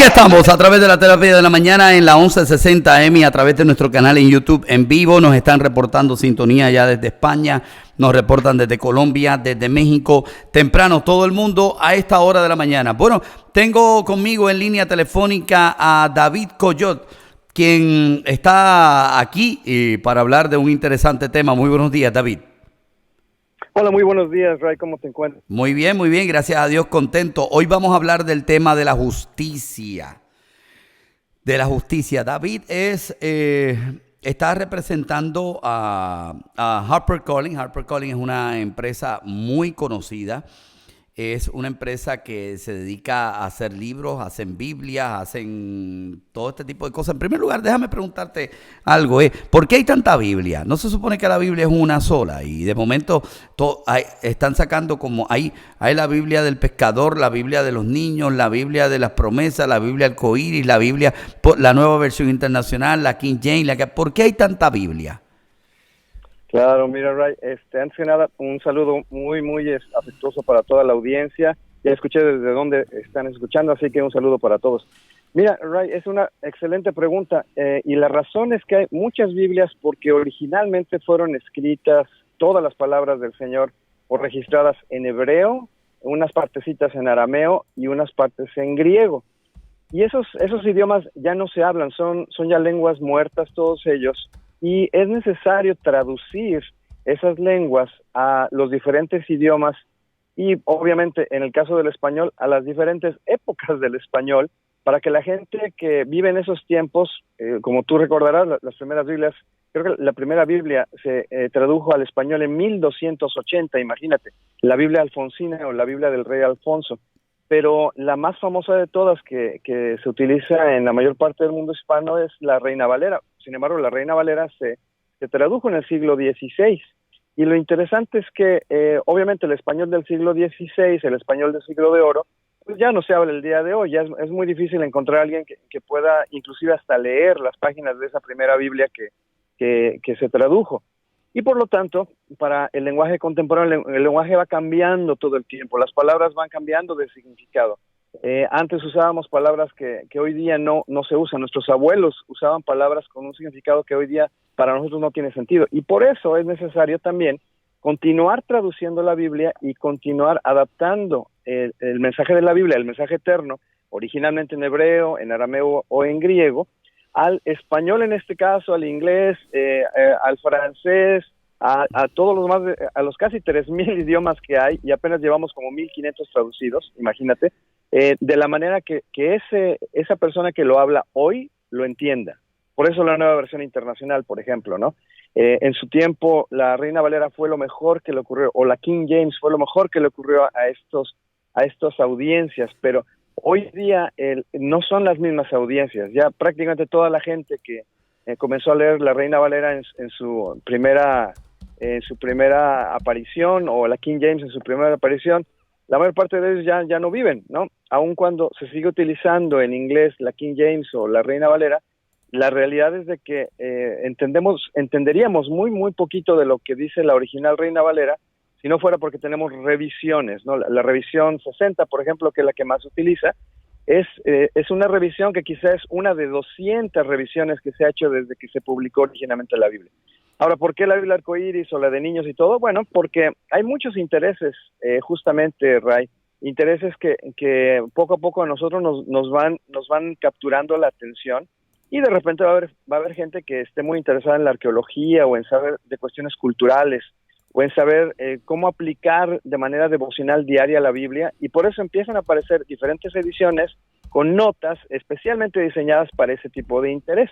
estamos a través de la terapia de la mañana en la 1160 AM y a través de nuestro canal en YouTube en vivo. Nos están reportando sintonía ya desde España, nos reportan desde Colombia, desde México, temprano todo el mundo a esta hora de la mañana. Bueno, tengo conmigo en línea telefónica a David Coyot, quien está aquí para hablar de un interesante tema. Muy buenos días, David. Hola, muy buenos días, Ray. ¿Cómo te encuentras? Muy bien, gracias a Dios, contento. Hoy vamos a hablar del tema de la justicia. David está representando a HarperCollins. HarperCollins es una empresa muy conocida. Es una empresa que se dedica a hacer libros, hacen Biblias, hacen todo este tipo de cosas. En primer lugar, déjame preguntarte algo. ¿Por qué hay tanta Biblia? ¿No se supone que la Biblia es una sola? Y de momento están sacando como hay la Biblia del pescador, la Biblia de los niños, la Biblia de las promesas, la Biblia arcoíris, la Biblia, la nueva versión internacional, la King James. ¿Por qué hay tanta Biblia? Claro, mira, Ray, antes que nada, un saludo muy afectuoso para toda la audiencia. Ya escuché desde dónde están escuchando, así que un saludo para todos. Mira, Ray, es una excelente pregunta y la razón es que hay muchas Biblias porque originalmente fueron escritas todas las palabras del Señor o registradas en hebreo, unas partecitas en arameo y unas partes en griego. Y esos idiomas ya no se hablan, son ya lenguas muertas todos ellos. Y es necesario traducir esas lenguas a los diferentes idiomas y obviamente en el caso del español a las diferentes épocas del español para que la gente que vive en esos tiempos, como tú recordarás, las primeras Biblias, creo que la primera Biblia se tradujo al español en 1280, imagínate, la Biblia alfonsina o la Biblia del rey Alfonso. Pero la más famosa de todas que se utiliza en la mayor parte del mundo hispano es la Reina Valera. Sin embargo, la Reina Valera se tradujo en el siglo XVI. Y lo interesante es que, obviamente, el español del siglo XVI, el español del siglo de oro, pues ya no se habla el día de hoy. Ya es muy difícil encontrar a alguien que pueda inclusive hasta leer las páginas de esa primera Biblia que se tradujo. Y por lo tanto, para el lenguaje contemporáneo, el lenguaje va cambiando todo el tiempo, las palabras van cambiando de significado. Antes usábamos palabras que hoy día no se usan, nuestros abuelos usaban palabras con un significado que hoy día para nosotros no tiene sentido. Y por eso es necesario también continuar traduciendo la Biblia y continuar adaptando el mensaje de la Biblia, el mensaje eterno, originalmente en hebreo, en arameo o en griego, al español en este caso, al inglés, al francés, a todos los más, a los casi 3,000 idiomas que hay y apenas llevamos como 1,500 traducidos, imagínate, de la manera que esa persona que lo habla hoy lo entienda. Por eso la nueva versión internacional, por ejemplo, ¿no? En su tiempo la Reina Valera fue lo mejor que le ocurrió, o la King James fue lo mejor que le ocurrió a estas audiencias, pero hoy día no son las mismas audiencias. Ya prácticamente toda la gente que comenzó a leer la Reina Valera en su primera aparición o la King James en su primera aparición, la mayor parte de ellos ya no viven, ¿no? Aun cuando se sigue utilizando en inglés la King James o la Reina Valera, la realidad es de que entenderíamos muy poquito de lo que dice la original Reina Valera si no fuera porque tenemos revisiones, ¿no? La revisión 60, por ejemplo, que es la que más se utiliza, es una revisión que quizás es una de 200 revisiones que se ha hecho desde que se publicó originalmente la Biblia. Ahora, ¿por qué la Biblia arcoíris o la de niños y todo? Bueno, porque hay muchos intereses, justamente, Ray, intereses que poco a poco a nosotros nos van capturando la atención y de repente va a haber gente que esté muy interesada en la arqueología o en saber de cuestiones culturales o en saber cómo aplicar de manera devocional diaria la Biblia, y por eso empiezan a aparecer diferentes ediciones con notas especialmente diseñadas para ese tipo de interés.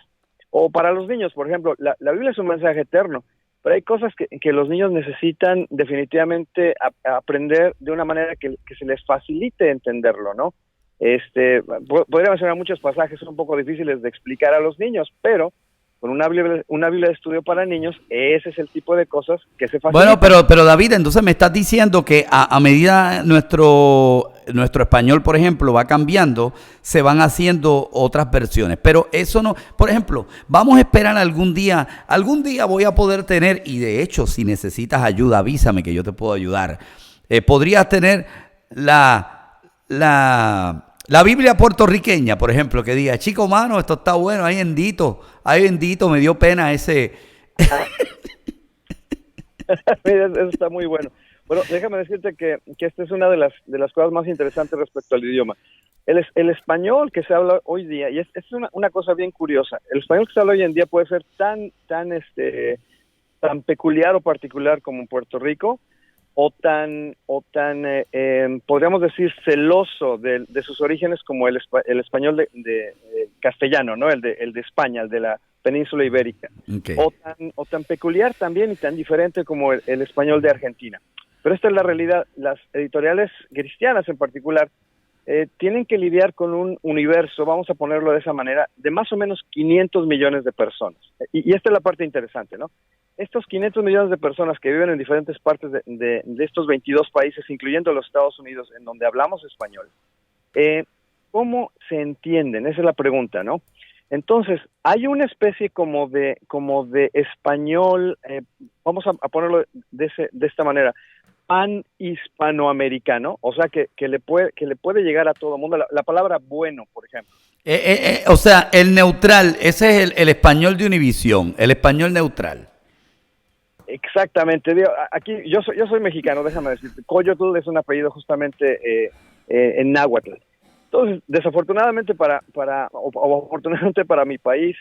O para los niños, por ejemplo, la Biblia es un mensaje eterno, pero hay cosas que los niños necesitan definitivamente aprender de una manera que se les facilite entenderlo, ¿no? Podría mencionar muchos pasajes, son un poco difíciles de explicar a los niños, pero con una Biblia de estudio para niños, ese es el tipo de cosas que se facilitan. Bueno, pero David, entonces me estás diciendo que a medida nuestro español, por ejemplo, va cambiando, se van haciendo otras versiones. Pero eso no, por ejemplo, vamos a esperar algún día voy a poder tener, y de hecho, si necesitas ayuda, avísame que yo te puedo ayudar. Podrías tener la La Biblia puertorriqueña, por ejemplo, que diga, chico, mano, esto está bueno, ay bendito, me dio pena ese. Mira, eso está muy bueno. Bueno, déjame decirte que esta es una de las cosas más interesantes respecto al idioma. El español que se habla hoy día, y es una cosa bien curiosa, el español que se habla hoy en día puede ser tan peculiar o particular como en Puerto Rico, o tan podríamos decir, celoso de sus orígenes como el español de castellano, ¿no? El de España, el de la península ibérica. Okay. O tan peculiar también y tan diferente como el español de Argentina. Pero esta es la realidad. Las editoriales cristianas en particular tienen que lidiar con un universo, vamos a ponerlo de esa manera, de más o menos 500 millones de personas. Y esta es la parte interesante, ¿no? Estos 500 millones de personas que viven en diferentes partes de estos 22 países, incluyendo los Estados Unidos, en donde hablamos español, ¿cómo se entienden? Esa es la pregunta, ¿no? Entonces, hay una especie como de español, vamos a ponerlo de esta manera, pan-hispanoamericano, o sea, que le puede llegar a todo el mundo. La palabra bueno, por ejemplo. O sea, el neutral, ese es el español de Univisión, el español neutral. Exactamente. Aquí yo soy mexicano, déjame decirte. Coyotl es un apellido justamente en náhuatl. Entonces, desafortunadamente o afortunadamente para mi país,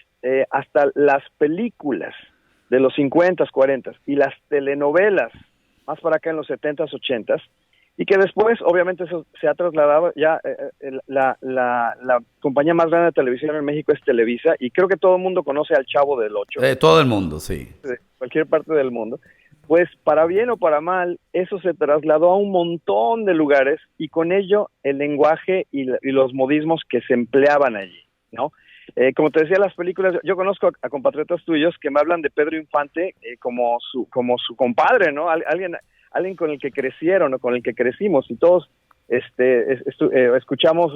hasta las películas de los 50s, 40s y las telenovelas, más para acá en los 70s, 80s, y que después, obviamente, eso se ha trasladado ya, la compañía más grande de televisión en México es Televisa, y creo que todo el mundo conoce al Chavo del Ocho. Todo el mundo, sí. De cualquier parte del mundo. Pues para bien o para mal, eso se trasladó a un montón de lugares, y con ello el lenguaje y los modismos que se empleaban allí, ¿no? Como te decía, las películas, yo conozco a compatriotas tuyos que me hablan de Pedro Infante como su compadre, ¿no? Alguien con el que crecieron o con el que crecimos, y todos escuchamos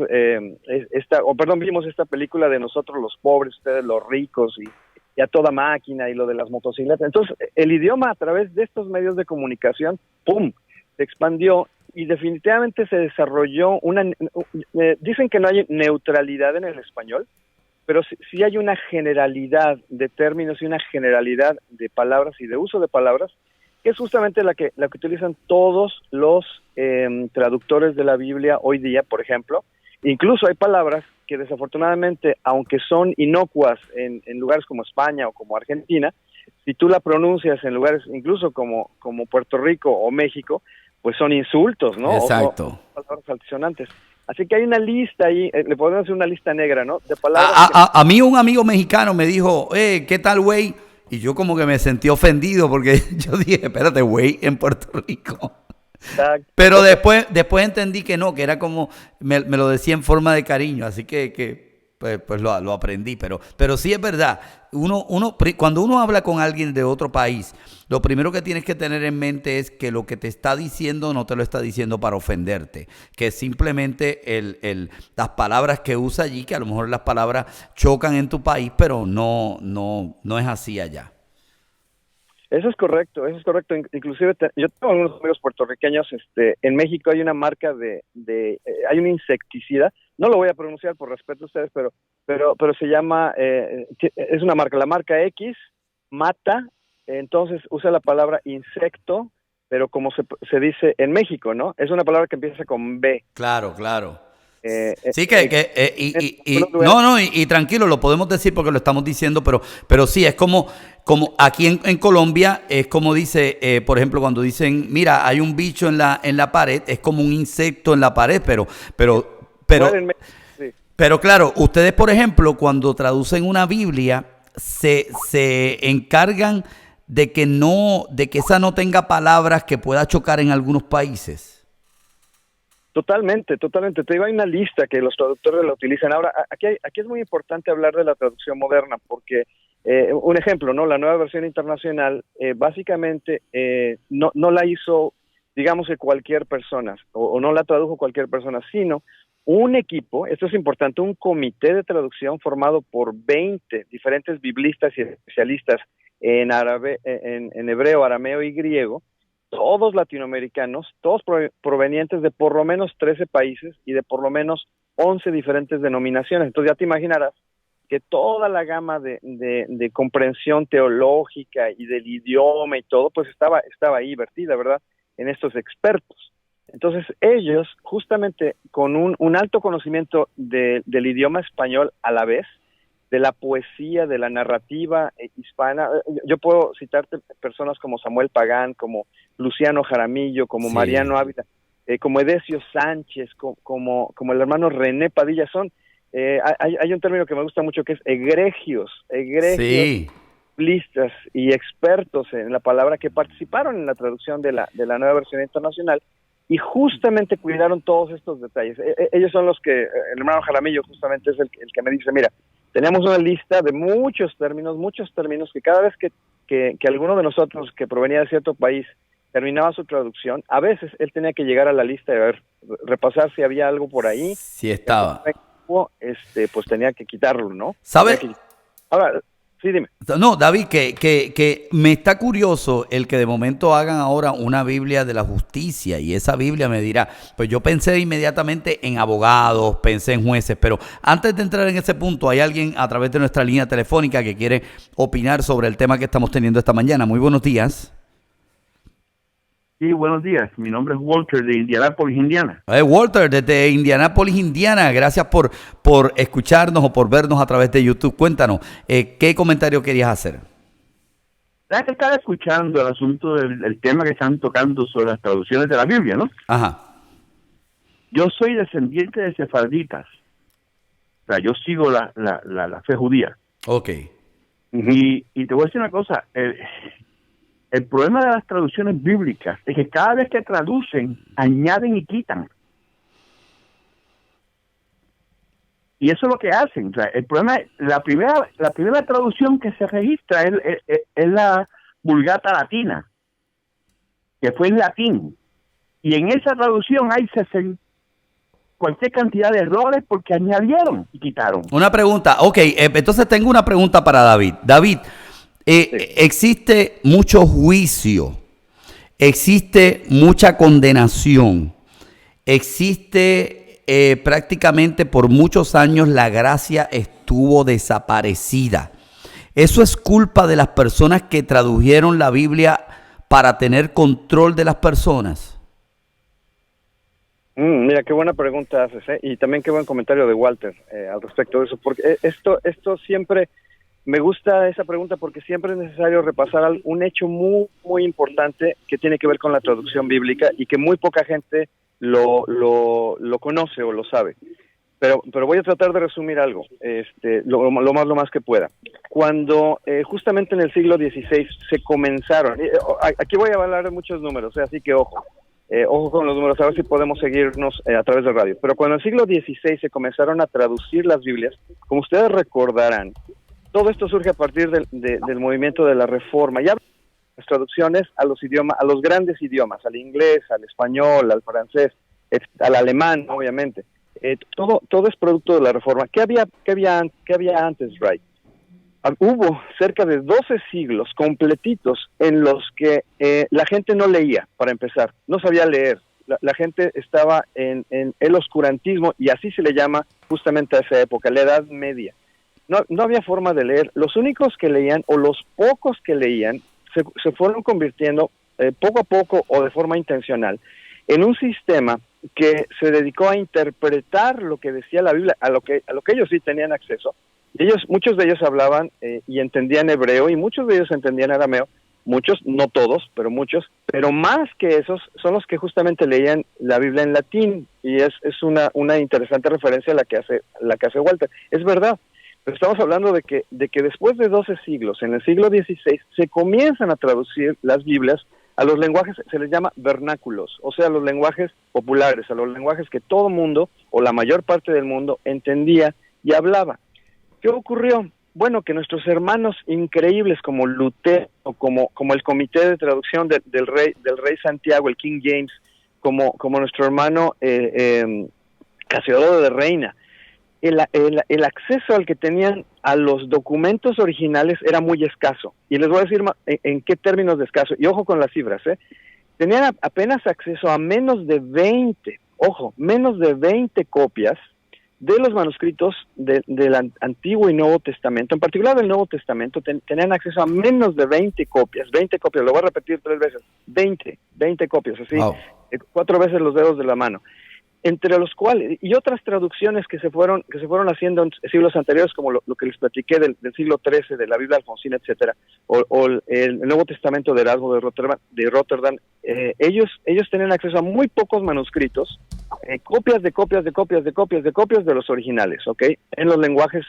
vimos esta película de Nosotros los pobres, ustedes los ricos, y a toda máquina, y lo de las motocicletas. Entonces, el idioma a través de estos medios de comunicación, ¡pum!, se expandió, y definitivamente se desarrolló dicen que no hay neutralidad en el español, pero sí hay una generalidad de términos y una generalidad de palabras y de uso de palabras, que es justamente la que utilizan todos los traductores de la Biblia hoy día, por ejemplo. Incluso hay palabras que desafortunadamente, aunque son inocuas en lugares como España o como Argentina, si tú la pronuncias en lugares incluso como Puerto Rico o México, pues son insultos, ¿no? Exacto. O palabras altisonantes. Así que hay una lista ahí, le podemos hacer una lista negra, ¿no? De palabras a mí un amigo mexicano me dijo, ¿qué tal, güey? Y yo como que me sentí ofendido porque yo dije, espérate, güey, en Puerto Rico. Exacto. Pero después entendí que no, que era como, me lo decía en forma de cariño, así que pues lo aprendí. Pero sí es verdad, cuando uno habla con alguien de otro país, lo primero que tienes que tener en mente es que lo que te está diciendo no te lo está diciendo para ofenderte, que simplemente las palabras que usa allí, que a lo mejor las palabras chocan en tu país, pero no es así allá. Eso es correcto. Inclusive yo tengo algunos amigos puertorriqueños. En México hay una marca hay un insecticida. No lo voy a pronunciar por respeto a ustedes, pero se llama, es una marca. La marca X mata, entonces usa la palabra insecto, pero como se dice en México, ¿no? Es una palabra que empieza con B. Claro, claro. Sí, y tranquilo, lo podemos decir porque lo estamos diciendo, pero sí, es como aquí en Colombia, es como dice, por ejemplo, cuando dicen, mira, hay un bicho en la pared, es como un insecto en la pared, pero claro, ustedes, por ejemplo, cuando traducen una Biblia, se encargan de que esa no tenga palabras que pueda chocar en algunos países. Totalmente. Te digo, hay una lista que los traductores la utilizan. Ahora, aquí es muy importante hablar de la traducción moderna, porque un ejemplo, ¿no? La nueva versión internacional, básicamente, no la hizo, digamos, que cualquier persona, o no la tradujo cualquier persona, sino un equipo, esto es importante, un comité de traducción formado por 20 diferentes biblistas y especialistas en árabe, en hebreo, arameo y griego, todos latinoamericanos, todos provenientes de por lo menos 13 países y de por lo menos 11 diferentes denominaciones. Entonces ya te imaginarás que toda la gama de comprensión teológica y del idioma y todo, pues estaba ahí vertida, ¿verdad?, en estos expertos. Entonces ellos, justamente con un alto conocimiento del idioma español a la vez, de la poesía, de la narrativa hispana, yo puedo citarte personas como Samuel Pagán, como Luciano Jaramillo, como Mariano Ávila, como Edesio Sánchez, como el hermano René Padilla. Hay un término que me gusta mucho que es egregios, listas y expertos en la palabra que participaron en la traducción de la nueva versión internacional y justamente cuidaron todos estos detalles. Ellos son los que, el hermano Jaramillo justamente es el que me dice, mira, tenemos una lista de muchos términos que cada vez que alguno de nosotros que provenía de cierto país terminaba su traducción, a veces él tenía que llegar a la lista y repasar si había algo por ahí. Si estaba. Pues tenía que quitarlo, ¿no? ¿Sabe? Ahora, sí, dime. No, David, que me está curioso el que de momento hagan ahora una Biblia de la justicia y esa Biblia me dirá, pues yo pensé inmediatamente en abogados, pensé en jueces, pero antes de entrar en ese punto, hay alguien a través de nuestra línea telefónica que quiere opinar sobre el tema que estamos teniendo esta mañana. Muy buenos días. Sí, buenos días. Mi nombre es Walter de Indianápolis, Indiana. Walter, desde Indianápolis, Indiana. Gracias por escucharnos o por vernos a través de YouTube. Cuéntanos, ¿qué comentario querías hacer? Ya que estaba escuchando el asunto del tema que están tocando sobre las traducciones de la Biblia, ¿no? Ajá. Yo soy descendiente de sefarditas. O sea, yo sigo la fe judía. Ok. Y te voy a decir una cosa. El problema de las traducciones bíblicas es que cada vez que traducen, añaden y quitan. Y eso es lo que hacen. O sea, el problema es, la primera traducción que se registra es la Vulgata Latina, que fue en latín. Y en esa traducción hay cualquier cantidad de errores porque añadieron y quitaron. Una pregunta. Ok, entonces tengo una pregunta para David. David, existe mucho juicio, existe mucha condenación, existe prácticamente por muchos años la gracia estuvo desaparecida. ¿Eso es culpa de las personas que tradujeron la Biblia para tener control de las personas? Mira, qué buena pregunta haces, y también qué buen comentario de Walter al respecto de eso, porque esto siempre... Me gusta esa pregunta porque siempre es necesario repasar un hecho muy, muy importante que tiene que ver con la traducción bíblica y que muy poca gente lo conoce o lo sabe. Pero voy a tratar de resumir algo, lo más que pueda. Cuando justamente en el siglo XVI se comenzaron, aquí voy a hablar de muchos números, así que ojo con los números, a ver si podemos seguirnos a través de radio. Pero cuando en el siglo XVI se comenzaron a traducir las Biblias, como ustedes recordarán, todo esto surge a partir del movimiento de la Reforma. Ya las traducciones a los grandes idiomas, al inglés, al español, al francés, al alemán, obviamente. Todo es producto de la Reforma. ¿Qué había antes, Ray? Hubo cerca de 12 siglos completitos en los que la gente no leía, para empezar, no sabía leer. La gente estaba en el oscurantismo, y así se le llama justamente a esa época, la Edad Media. No había forma de leer. Los únicos que leían, o los pocos que leían, se fueron convirtiendo poco a poco o de forma intencional en un sistema que se dedicó a interpretar lo que decía la Biblia, a lo que ellos sí tenían acceso. Muchos de ellos hablaban y entendían hebreo, y muchos de ellos entendían arameo. Muchos, no todos, pero muchos. Pero más que esos, son los que justamente leían la Biblia en latín, y es una interesante referencia a la que hace Walter. Es verdad. Pero estamos hablando de que después de 12 siglos, en el siglo XVI, se comienzan a traducir las Biblias a los lenguajes, se les llama vernáculos, o sea, a los lenguajes populares, a los lenguajes que todo mundo, o la mayor parte del mundo, entendía y hablaba. ¿Qué ocurrió? Bueno, que nuestros hermanos increíbles como Lutero, como el comité de traducción del rey Santiago, el King James, como nuestro hermano Casiodoro de Reina, el acceso al que tenían a los documentos originales era muy escaso. Y les voy a decir en qué términos de escaso. Y ojo con las cifras, tenían apenas acceso a menos de 20 copias de los manuscritos del Antiguo y Nuevo Testamento, en particular del Nuevo Testamento, tenían acceso a menos de 20 copias, lo voy a repetir 3 veces, 20 copias, así, Wow. 4 veces los dedos de la mano. Entre los cuales, y otras traducciones que se fueron haciendo en siglos anteriores, como lo que les platiqué del siglo XIII, de la Biblia alfonsina, etcétera, o el Nuevo Testamento de Erasmo de Rotterdam, ellos tenían acceso a muy pocos manuscritos, copias de los originales, ¿ok? En los lenguajes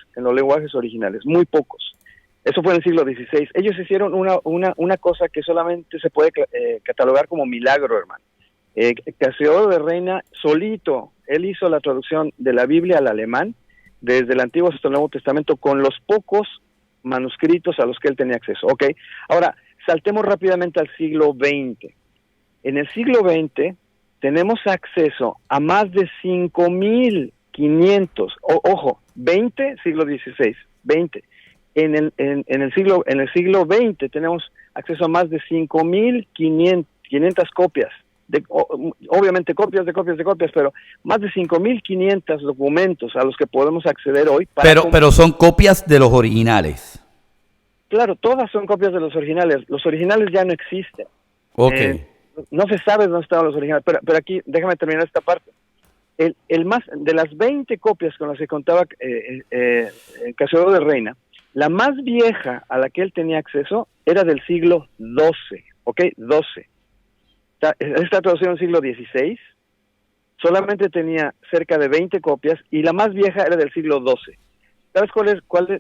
originales, muy pocos. Eso fue en el siglo XVI. Ellos hicieron una cosa que solamente se puede catalogar como milagro, hermano. Casiodoro de Reina solito, él hizo la traducción de la Biblia al alemán desde el Antiguo hasta el Nuevo Testamento con los pocos manuscritos a los que él tenía acceso. Ok, ahora saltemos rápidamente al siglo XX. En el siglo XX tenemos acceso a más de 5.500, ojo, 20, siglo XVI, 20. En el siglo XX tenemos acceso a más de 5.500 copias. Obviamente copias, pero más de 5.500 documentos a los que podemos acceder hoy. Pero son copias de los originales. Claro, todas son copias de los originales. Los originales ya no existen. Ok. No se sabe dónde estaban los originales, pero aquí déjame terminar esta parte. El más de las 20 copias con las que contaba Casiodoro de Reina, la más vieja a la que él tenía acceso era del siglo XII, ¿ok? 12. Esta traducción del siglo XVI solamente tenía cerca de 20 copias y la más vieja era del siglo XII. ¿Sabes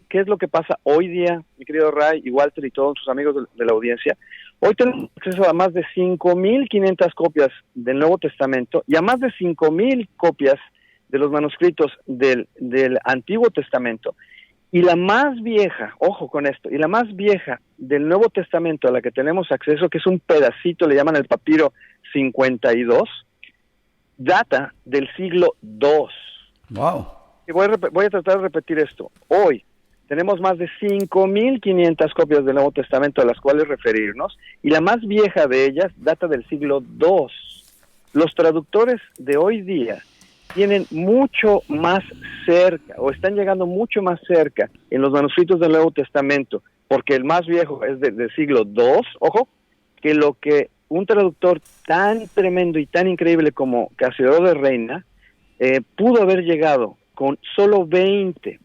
qué es lo que pasa hoy día, mi querido Ray y Walter y todos sus amigos de la audiencia? Hoy tenemos acceso a más de 5.500 copias del Nuevo Testamento y a más de 5.000 copias de los manuscritos del Antiguo Testamento. Y la más vieja, ojo con esto, y la más vieja del Nuevo Testamento a la que tenemos acceso, que es un pedacito, le llaman el papiro 52, data del siglo II. Wow. Y voy a tratar de repetir esto. Hoy tenemos más de 5.500 copias del Nuevo Testamento a las cuales referirnos, y la más vieja de ellas data del siglo II. Los traductores de hoy día tienen mucho más cerca, o están llegando mucho más cerca en los manuscritos del Nuevo Testamento, porque el más viejo es del siglo II, ojo, que lo que un traductor tan tremendo y tan increíble como Casiodoro de Reina pudo haber llegado con solo 20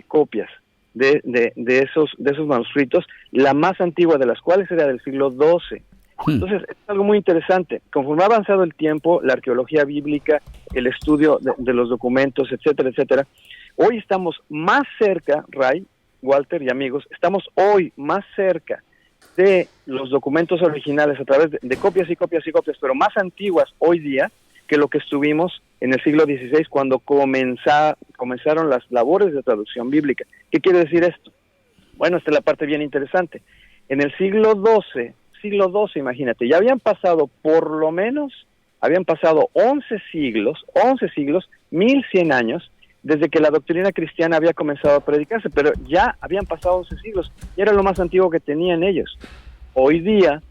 copias de esos manuscritos, la más antigua de las cuales era del siglo XII. Entonces, es algo muy interesante. Conforme ha avanzado el tiempo, la arqueología bíblica, el estudio de los documentos, etcétera, etcétera, hoy estamos más cerca, Ray, Walter y amigos, estamos hoy más cerca de los documentos originales a través de copias y copias, pero más antiguas hoy día que lo que estuvimos en el siglo XVI cuando comenzaron las labores de traducción bíblica. ¿Qué quiere decir esto? Bueno, esta es la parte bien interesante. En el siglo XII, imagínate, ya habían pasado 11 siglos, 1100 años, desde que la doctrina cristiana había comenzado a predicarse, pero ya habían pasado 11 siglos, y era lo más antiguo que tenían ellos. Hoy día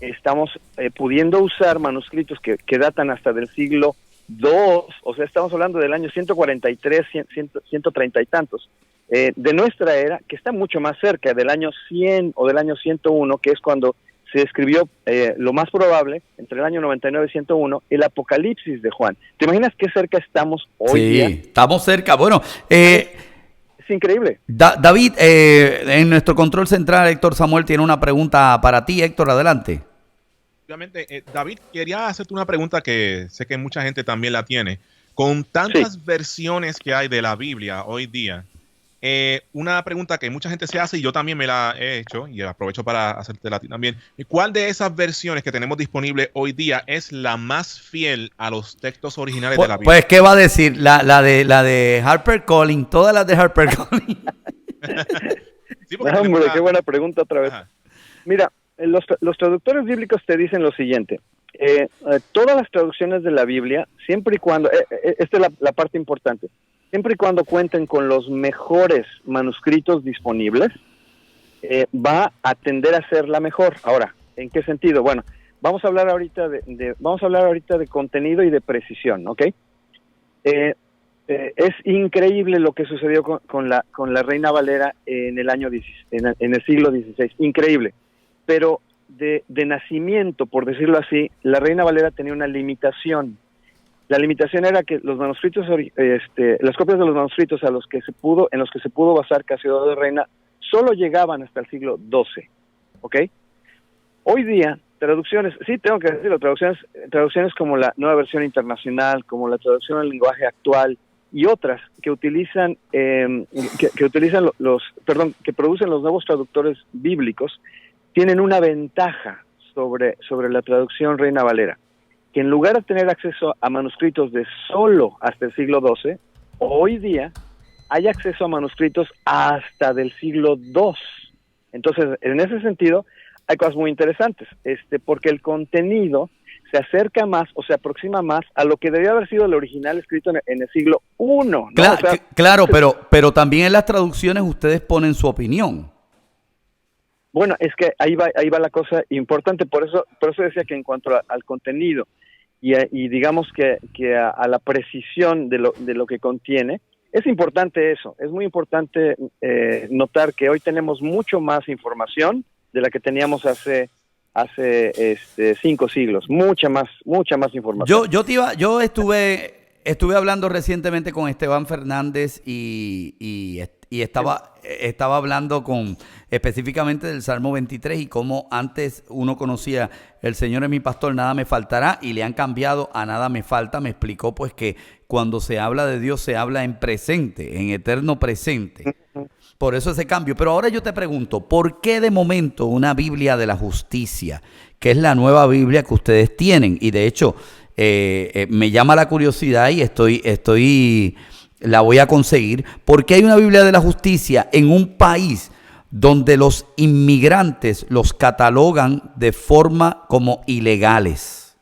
estamos pudiendo usar manuscritos que datan hasta del siglo II, o sea, estamos hablando del año 143, 130 y tantos, de nuestra era, que está mucho más cerca del año 100 o del año 101, que es cuando se escribió, lo más probable, entre el año 99 y 101, el Apocalipsis de Juan. ¿Te imaginas qué cerca estamos hoy día? Sí, estamos cerca. Bueno, es increíble. David, en nuestro control central, Héctor Samuel tiene una pregunta para ti. Héctor, adelante. Obviamente, David, quería hacerte una pregunta que sé que mucha gente también la tiene. Con tantas versiones que hay de la Biblia hoy día, una pregunta que mucha gente se hace y yo también me la he hecho y aprovecho para hacértela a ti también. ¿Cuál de esas versiones que tenemos disponibles hoy día es la más fiel a los textos originales de la Biblia? Pues, ¿qué va a decir? La de HarperCollins, todas las de HarperCollins. Sí, hombre, qué buena pregunta otra vez. Ajá. Mira, los traductores bíblicos te dicen lo siguiente. Todas las traducciones de la Biblia, siempre y cuando, esta es la parte importante, siempre y cuando cuenten con los mejores manuscritos disponibles, va a tender a ser la mejor. Ahora, ¿en qué sentido? Bueno, vamos a hablar ahorita de contenido y de precisión, ¿ok? Es increíble lo que sucedió con la Reina Valera en el año en el siglo XVI, increíble. Pero de nacimiento, por decirlo así, la Reina Valera tenía una limitación. La limitación era que los manuscritos, las copias de los manuscritos en los que se pudo basar Casiodoro de Reina solo llegaban hasta el siglo XII, ¿ok? Hoy día, traducciones, sí tengo que decirlo, traducciones como la Nueva Versión Internacional, como la traducción al lenguaje actual y otras que utilizan, que producen los nuevos traductores bíblicos, tienen una ventaja sobre la traducción Reina Valera, que en lugar de tener acceso a manuscritos de solo hasta el siglo XII, hoy día hay acceso a manuscritos hasta del siglo II. Entonces, en ese sentido, hay cosas muy interesantes, porque el contenido se acerca más o se aproxima más a lo que debía haber sido el original escrito en el siglo I, ¿no? Claro, pero también en las traducciones ustedes ponen su opinión. Bueno, es que ahí va la cosa importante, por eso decía que en cuanto al contenido y digamos que a la precisión de lo que contiene, es importante eso, es muy importante notar que hoy tenemos mucho más información de la que teníamos hace 5 siglos, mucha más información. Yo estuve hablando recientemente con Esteban Fernández y estaba hablando específicamente del Salmo 23 y cómo antes uno conocía el Señor es mi pastor, nada me faltará, y le han cambiado a nada me falta. Me explicó pues que cuando se habla de Dios se habla en presente, en eterno presente. Por eso ese cambio. Pero ahora yo te pregunto, ¿por qué de momento una Biblia de la Justicia, que es la nueva Biblia que ustedes tienen? Y de hecho, me llama la curiosidad y la voy a conseguir. ¿Por qué hay una Biblia de la Justicia en un país donde los inmigrantes los catalogan de forma como ilegales?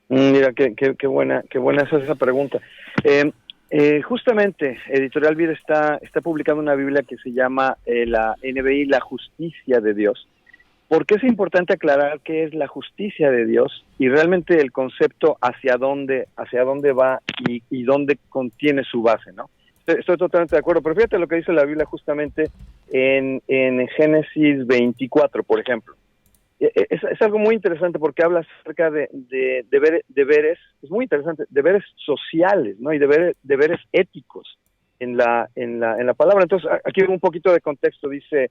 Mira, qué buena es esa pregunta. Justamente, Editorial Vida está publicando una Biblia que se llama la NBI, La Justicia de Dios. Porque es importante aclarar qué es la justicia de Dios y realmente el concepto hacia dónde va y dónde contiene su base, ¿no? Estoy totalmente de acuerdo, pero fíjate lo que dice la Biblia justamente en Génesis 24, por ejemplo. Es algo muy interesante porque habla acerca de deberes, es muy interesante, deberes sociales, ¿no? Y deberes éticos en la palabra. Entonces, aquí un poquito de contexto, dice: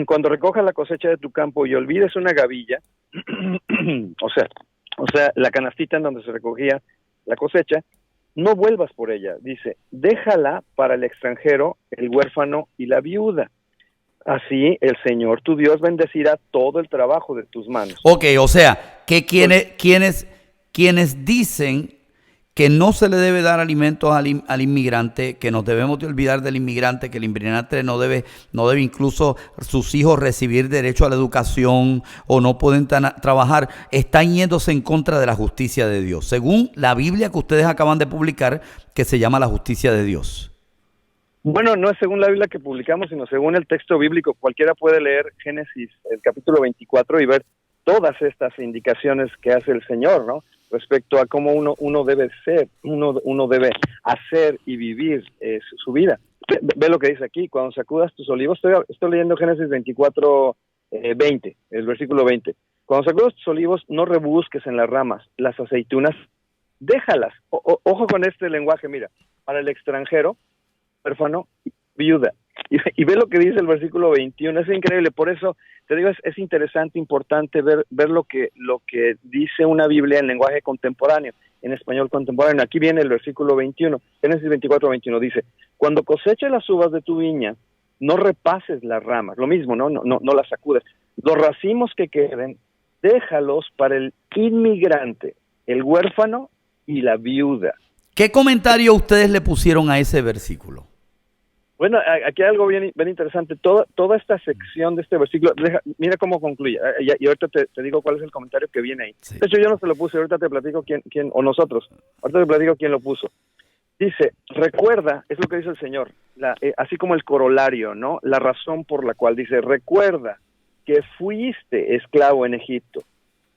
cuando recojas la cosecha de tu campo y olvides una gavilla, o sea, la canastita en donde se recogía la cosecha, no vuelvas por ella. Dice, déjala para el extranjero, el huérfano y la viuda. Así el Señor tu Dios bendecirá todo el trabajo de tus manos. Ok, o sea, que quienes dicen que no se le debe dar alimentos al inmigrante, que nos debemos de olvidar del inmigrante, que el inmigrante no debe incluso sus hijos recibir derecho a la educación o no pueden trabajar, están yéndose en contra de la justicia de Dios, según la Biblia que ustedes acaban de publicar, que se llama La Justicia de Dios. Bueno, no es según la Biblia que publicamos, sino según el texto bíblico. Cualquiera puede leer Génesis, el capítulo 24, y ver todas estas indicaciones que hace el Señor, ¿no? Respecto a cómo uno debe ser, uno debe hacer y vivir su vida. Ve lo que dice aquí: cuando sacudas tus olivos, estoy leyendo Génesis 24, 20, el versículo 20. Cuando sacudas tus olivos, no rebusques en las ramas, las aceitunas, déjalas. Ojo con este lenguaje, mira, para el extranjero, huérfano, viuda. Y ve lo que dice el versículo 21, es increíble. Por eso te digo, es interesante, importante ver lo que dice una Biblia en lenguaje contemporáneo, en español contemporáneo. Aquí viene el versículo 21, Génesis 24, 21, dice: cuando coseches las uvas de tu viña, no repases las ramas, lo mismo, no las sacudes. Los racimos que queden, déjalos para el inmigrante, el huérfano y la viuda. ¿Qué comentario ustedes le pusieron a ese versículo? Bueno, aquí hay algo bien interesante. Toda esta sección de este versículo, mira cómo concluye. Y ahorita te digo cuál es el comentario que viene ahí. Sí. De hecho, yo no se lo puse, ahorita te platico quién, o nosotros. Ahorita te platico quién lo puso. Dice, recuerda, es lo que dice el Señor, así como el corolario, ¿no? La razón por la cual dice, recuerda que fuiste esclavo en Egipto.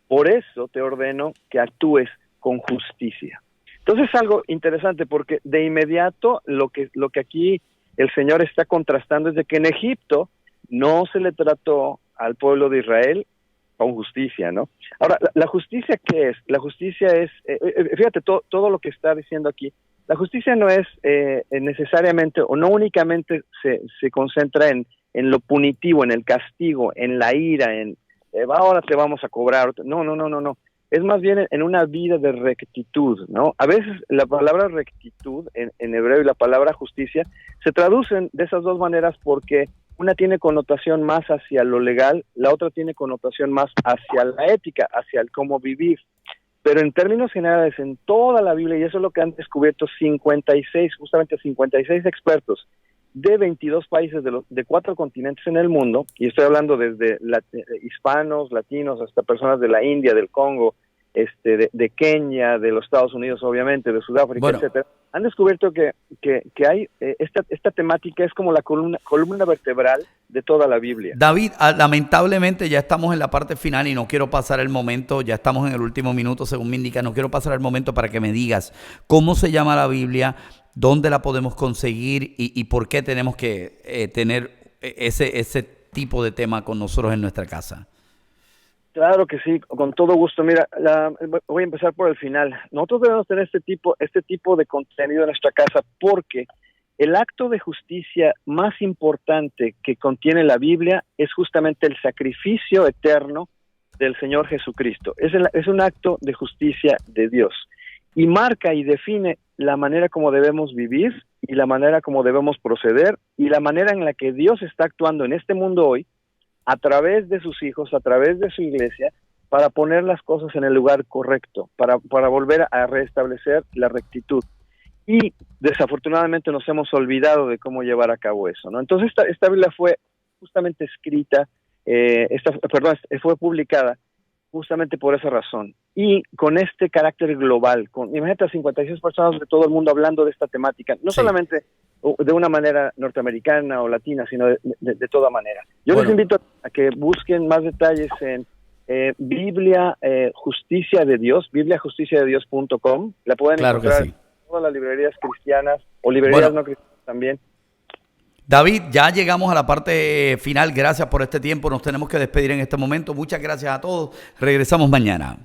Por eso te ordeno que actúes con justicia. Entonces es algo interesante porque de inmediato lo que aquí el Señor está contrastando es de que en Egipto no se le trató al pueblo de Israel con justicia, ¿no? Ahora, ¿la justicia qué es? La justicia es, fíjate, todo lo que está diciendo aquí, la justicia no es necesariamente o no únicamente se concentra en lo punitivo, en el castigo, en la ira, en ahora te vamos a cobrar. No. Es más bien en una vida de rectitud, ¿no? A veces la palabra rectitud en hebreo y la palabra justicia se traducen de esas dos maneras porque una tiene connotación más hacia lo legal, la otra tiene connotación más hacia la ética, hacia el cómo vivir. Pero en términos generales, en toda la Biblia, y eso es lo que han descubierto 56 expertos de 22 países de 4 continentes en el mundo, y estoy hablando desde hispanos, latinos, hasta personas de la India, del Congo, de Kenia, de los Estados Unidos, obviamente, de Sudáfrica, etcétera, han descubierto que hay esta temática es como la columna vertebral de toda la Biblia. David, lamentablemente ya estamos en la parte final y no quiero pasar el momento, ya estamos en el último minuto, según me indica, no quiero pasar el momento para que me digas cómo se llama la Biblia, dónde la podemos conseguir y por qué tenemos que tener ese tipo de tema con nosotros en nuestra casa. Claro que sí, con todo gusto. Mira, voy a empezar por el final. Nosotros debemos tener este tipo de contenido en nuestra casa porque el acto de justicia más importante que contiene la Biblia es justamente el sacrificio eterno del Señor Jesucristo. Es un acto de justicia de Dios y marca y define la manera como debemos vivir y la manera como debemos proceder y la manera en la que Dios está actuando en este mundo hoy a través de sus hijos, a través de su iglesia, para poner las cosas en el lugar correcto, para volver a restablecer la rectitud. Y desafortunadamente nos hemos olvidado de cómo llevar a cabo eso, ¿no? Entonces esta Biblia fue justamente escrita, fue publicada justamente por esa razón. Y con este carácter global, imagínate a 56 personas de todo el mundo hablando de esta temática, no solamente de una manera norteamericana o latina, sino de toda manera. Yo les invito a que busquen más detalles en Biblia Justicia de Dios, bibliajusticiadedios.com. La pueden encontrar en todas las librerías cristianas o librerías no cristianas también. David, ya llegamos a la parte final. Gracias por este tiempo. Nos tenemos que despedir en este momento. Muchas gracias a todos. Regresamos mañana.